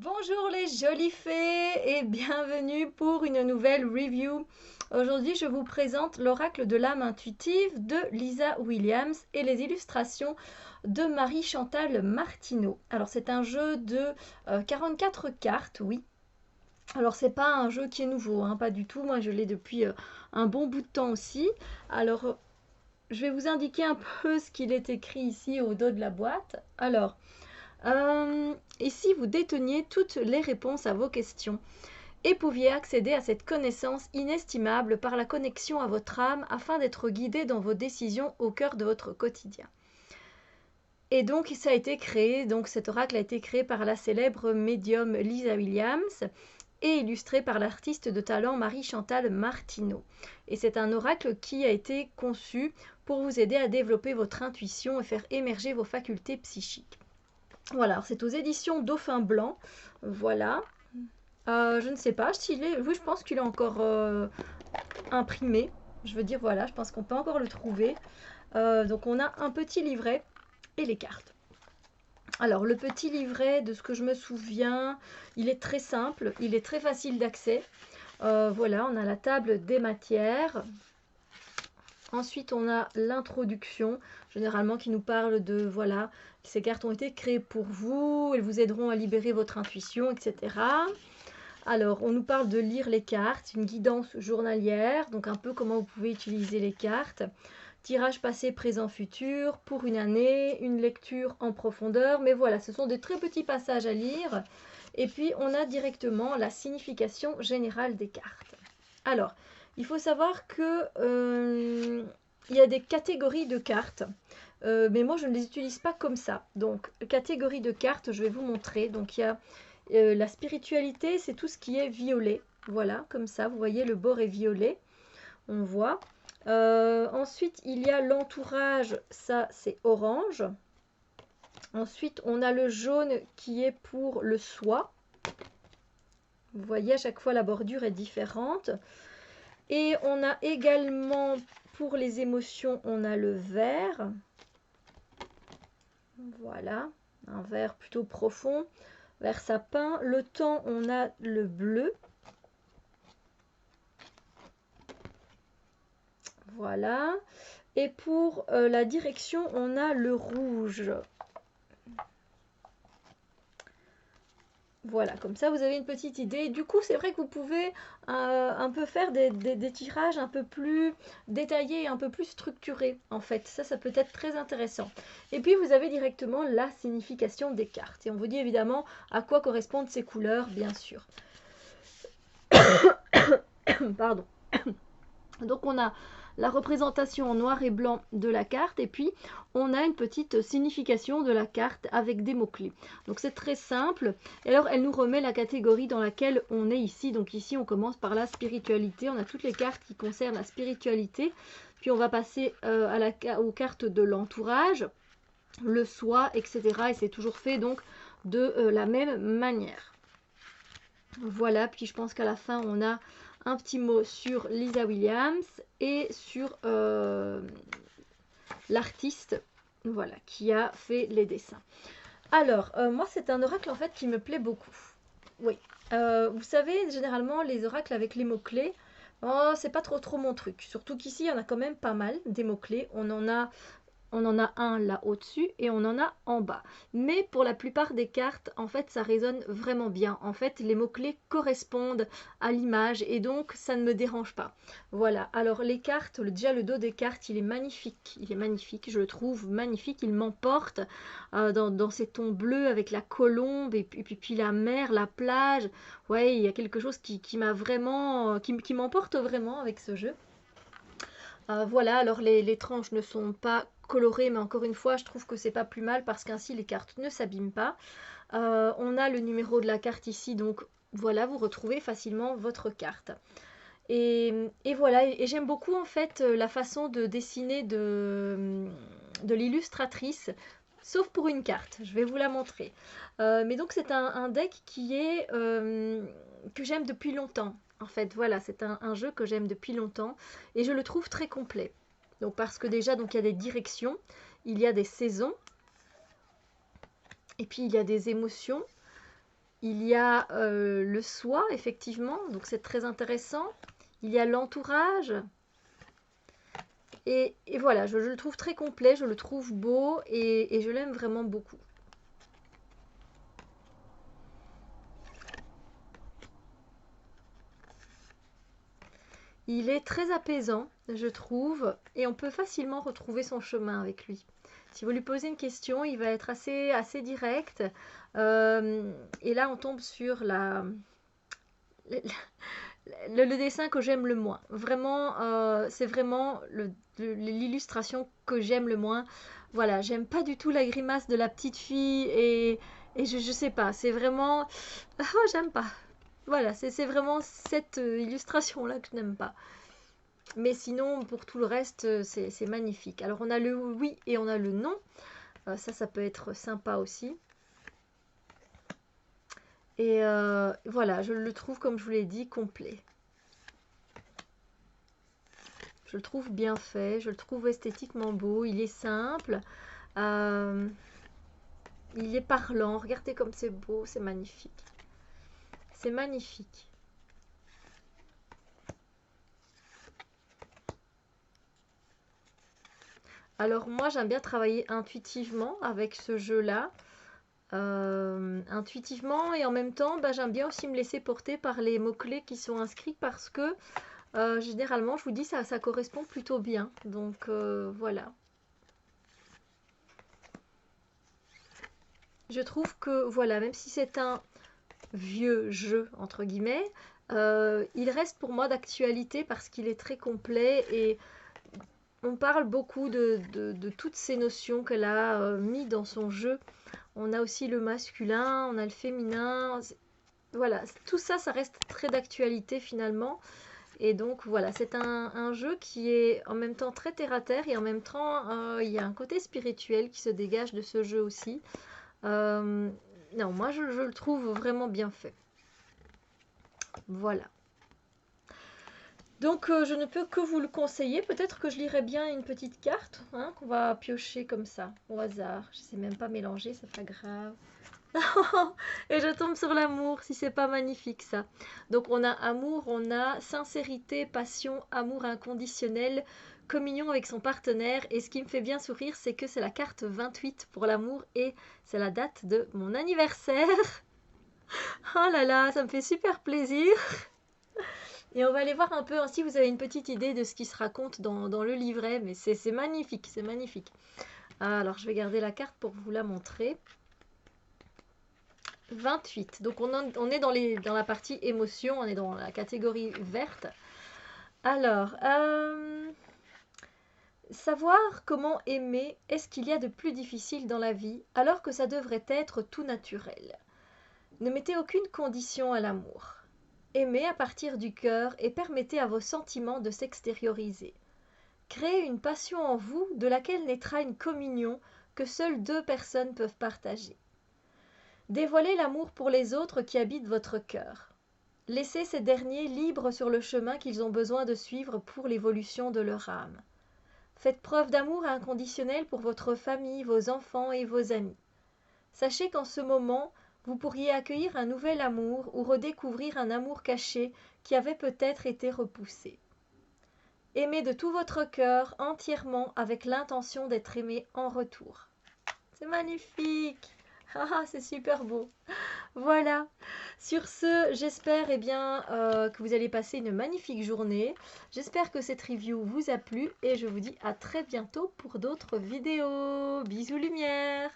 Bonjour les jolies fées et bienvenue pour une nouvelle review. Aujourd'hui, je vous présente l'oracle de l'âme intuitive de Lisa Williams et les illustrations de Marie-Chantal Martineau. Alors, c'est un jeu de 44 cartes, oui. Alors, c'est pas un jeu qui est nouveau, hein, pas du tout. Moi, je l'ai depuis un bon bout de temps aussi. Alors, je vais vous indiquer un peu ce qu'il est écrit ici au dos de la boîte. Alors, et si vous déteniez toutes les réponses à vos questions et pouviez accéder à cette connaissance inestimable par la connexion à votre âme afin d'être guidé dans vos décisions au cœur de votre quotidien. Et donc ça a été créé, donc cet oracle a été créé par la célèbre médium Lisa Williams et illustré par l'artiste de talent Marie-Chantal Martineau. Et c'est un oracle qui a été conçu pour vous aider à développer votre intuition et faire émerger vos facultés psychiques. Voilà, c'est aux éditions Dauphin Blanc. Voilà. Je ne sais pas s'il est... Oui, je pense qu'il est encore imprimé. Je veux dire, voilà, je pense qu'on peut encore le trouver. Donc on a un petit livret et les cartes. Alors, le petit livret, de ce que je me souviens, il est très simple, il est très facile d'accès. Voilà, on a la table des matières. Ensuite, on a l'introduction, généralement qui nous parle de, voilà, ces cartes ont été créées pour vous, elles vous aideront à libérer votre intuition, etc. Alors, on nous parle de lire les cartes, une guidance journalière, donc un peu comment vous pouvez utiliser les cartes. Tirage passé, présent, futur, pour une année, une lecture en profondeur. Mais voilà, ce sont de très petits passages à lire. Et puis, on a directement la signification générale des cartes. Alors, il faut savoir que il y a des catégories de cartes. Mais moi, je ne les utilise pas comme ça. Donc, catégorie de cartes, je vais vous montrer. Donc, il y a la spiritualité, c'est tout ce qui est violet. Voilà, comme ça, vous voyez, le bord est violet. On voit. Ensuite, il y a l'entourage, ça, c'est orange. Ensuite, on a le jaune qui est pour le soie. Vous voyez, à chaque fois, la bordure est différente. Et on a également, pour les émotions, on a le vert. Voilà, un vert plutôt profond. Vert sapin. Le temps, on a le bleu. Voilà. Et pour la direction, on a le rouge. Voilà, comme ça vous avez une petite idée. Du coup, c'est vrai que vous pouvez un peu faire des tirages un peu plus détaillés et un peu plus structurés, en fait. Ça peut être très intéressant. Et puis, vous avez directement la signification des cartes. Et on vous dit évidemment à quoi correspondent ces couleurs, bien sûr. Pardon. Donc, on a la représentation en noir et blanc de la carte et puis on a une petite signification de la carte avec des mots-clés. Donc c'est très simple. Et alors elle nous remet la catégorie dans laquelle on est ici. Donc ici on commence par la spiritualité. On a toutes les cartes qui concernent la spiritualité. Puis on va passer aux cartes de l'entourage, le soi, etc. Et c'est toujours fait donc de la même manière. Voilà, puis je pense qu'à la fin on a un petit mot sur Lisa Williams et sur l'artiste, voilà, qui a fait les dessins. Alors, moi c'est un oracle en fait qui me plaît beaucoup. Oui, vous savez, généralement les oracles avec les mots-clés, oh, c'est pas trop mon truc. Surtout qu'ici, il y en a quand même pas mal, des mots-clés. On en a un là au-dessus et on en a en bas. Mais pour la plupart des cartes, en fait, ça résonne vraiment bien. En fait, les mots-clés correspondent à l'image et donc ça ne me dérange pas. Voilà, alors les cartes, déjà le dos des cartes, il est magnifique. Il est magnifique, je le trouve magnifique. Il m'emporte dans ces tons bleus avec la colombe et puis la mer, la plage. Ouais, il y a quelque chose qui m'a vraiment, qui m'emporte vraiment avec ce jeu. Voilà, alors les tranches ne sont pas colorées, mais encore une fois, je trouve que c'est pas plus mal parce qu'ainsi les cartes ne s'abîment pas. On a le numéro de la carte ici, donc voilà, vous retrouvez facilement votre carte. Et voilà, et j'aime beaucoup en fait la façon de dessiner de l'illustratrice, sauf pour une carte, je vais vous la montrer. Mais donc c'est un deck qui est que j'aime depuis longtemps. En fait, voilà, c'est un jeu que j'aime depuis longtemps et je le trouve très complet. Donc parce que déjà, donc il y a des directions, il y a des saisons, et puis il y a des émotions, Il y a le soi, effectivement, donc c'est très intéressant. Il y a l'entourage. Et voilà, je le trouve très complet, je le trouve beau et je l'aime vraiment beaucoup. Il est très apaisant, je trouve, et on peut facilement retrouver son chemin avec lui. Si vous lui posez une question, il va être assez direct. Et là, on tombe sur le dessin que j'aime le moins. Vraiment, c'est vraiment l'illustration que j'aime le moins. Voilà, j'aime pas du tout la grimace de la petite fille et je sais pas, c'est vraiment... Oh, j'aime pas. Voilà, c'est vraiment cette illustration-là que je n'aime pas. Mais sinon, pour tout le reste, c'est magnifique. Alors, on a le oui et on a le non. Ça peut être sympa aussi. Et voilà, je le trouve, comme je vous l'ai dit, complet. Je le trouve bien fait, je le trouve esthétiquement beau, il est simple, euh, il est parlant. Regardez comme c'est beau, c'est magnifique. C'est magnifique. Alors moi, j'aime bien travailler intuitivement avec ce jeu-là. Intuitivement et en même temps, bah, j'aime bien aussi me laisser porter par les mots-clés qui sont inscrits parce que généralement, je vous dis, ça correspond plutôt bien. Donc voilà. Je trouve que, voilà, même si c'est un vieux jeu, entre guillemets, il reste pour moi d'actualité parce qu'il est très complet et on parle beaucoup de toutes ces notions qu'elle a mis dans son jeu. On a aussi le masculin, on a le féminin. Voilà, tout ça, ça reste très d'actualité finalement. Et donc voilà, c'est un jeu qui est en même temps très terre à terre et en même temps, il y a un côté spirituel qui se dégage de ce jeu aussi. Non, moi je le trouve vraiment bien fait. Voilà. Donc je ne peux que vous le conseiller. Peut-être que je lirai bien une petite carte hein, qu'on va piocher comme ça, au hasard. Je sais même pas mélanger, c'est pas grave. Et je tombe sur l'amour, si c'est pas magnifique ça. Donc on a amour, on a sincérité, passion, amour inconditionnel, communion avec son partenaire. Et ce qui me fait bien sourire, c'est que c'est la carte 28 pour l'amour et c'est la date de mon anniversaire. Oh là là, ça me fait super plaisir. Et on va aller voir un peu si vous avez une petite idée de ce qui se raconte dans le livret. Mais c'est magnifique, c'est magnifique. Alors je vais garder la carte pour vous la montrer. 28. Donc on est dans la partie émotion, on est dans la catégorie verte. Alors, savoir comment aimer est ce qu'il y a de plus difficile dans la vie alors que ça devrait être tout naturel. Ne mettez aucune condition à l'amour. Aimez à partir du cœur et permettez à vos sentiments de s'extérioriser. Créez une passion en vous de laquelle naîtra une communion que seules deux personnes peuvent partager. Dévoilez l'amour pour les autres qui habitent votre cœur. Laissez ces derniers libres sur le chemin qu'ils ont besoin de suivre pour l'évolution de leur âme. Faites preuve d'amour inconditionnel pour votre famille, vos enfants et vos amis. Sachez qu'en ce moment, vous pourriez accueillir un nouvel amour ou redécouvrir un amour caché qui avait peut-être été repoussé. Aimez de tout votre cœur, entièrement, avec l'intention d'être aimé en retour. C'est magnifique! Ah, c'est super beau! Voilà. Sur ce, j'espère que vous allez passer une magnifique journée. J'espère que cette review vous a plu et je vous dis à très bientôt pour d'autres vidéos. Bisous lumière!